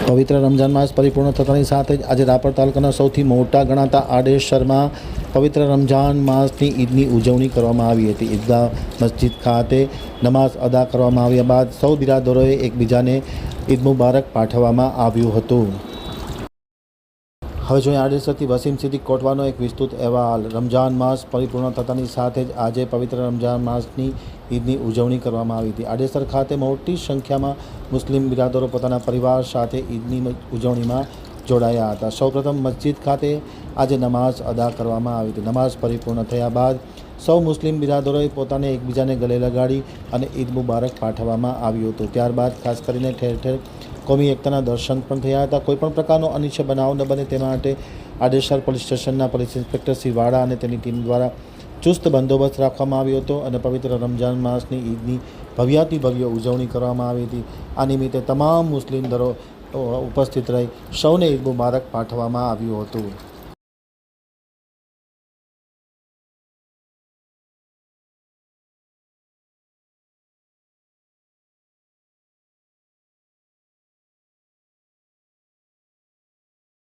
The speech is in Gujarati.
પવિત્ર રમઝાન માસ પરિપૂર્ણ થતાની સાથે જ આજે રાપર તાલુકાના સૌથી મોટા ગણાતા આડેસરમાં પવિત્ર રમઝાન માસની ઈદની ઉજવણી કરવામાં આવી હતી। ઈદગાહ મસ્જિદ ખાતે નમાઝ અદા કરવામાં આવ્યા બાદ સૌ બિરાદરોએ એકબીજાને ઈદ મુબારક પાઠવવામાં આવ્યું હતું। હવે જોઈએ આડેસરથી વસીમ સિદ્દીક કોટવાનો એક વિસ્તૃત અહેવાલ। રમઝાન માસ પરિપૂર્ણ થતાની સાથે જ આજે પવિત્ર રમઝાન માસની ઈદની ઉજવણી કરવામાં આવી હતી। આડેસર ખાતે મોટી સંખ્યામાં મુસ્લિમ બિરાદરો પોતાના પરિવાર સાથે ઈદની ઉજવણીમાં જોડાયા હતા। સૌપ્રથમ મસ્જિદ ખાતે આજે નમાઝ અદા કરવામાં આવી હતી। નમાઝ પરિપૂર્ણ થયા બાદ સૌ મુસ્લિમ બિરાદરોએ પોતાને એકબીજાને ગળે લગાડી અને ઈદ મુબારક પાઠવવામાં આવ્યું હતું। ત્યારબાદ ખાસ કરીને ઠેર ઠેર કોમી એકતાના દર્શન પણ થયા હતા। કોઈપણ પ્રકારનો અનિચ્છ બનાવ ન બને તે માટે આડેસર પોલીસ સ્ટેશનના પોલીસ ઇન્સ્પેક્ટર શ્રી વાડા અને તેની ટીમ દ્વારા ચુસ્ત બંદોબસ્ત રાખવામાં આવ્યો હતો અને પવિત્ર રમઝાન માસની ઈદની ભવ્યાતિ ભવ્ય ઉજવણી કરવામાં આવી હતી। આ નિમિત્તે તમામ મુસ્લિમ દરો ઉપસ્થિત રહી સૌને ઈદ મુબારક પાઠવવામાં આવ્યું હતું।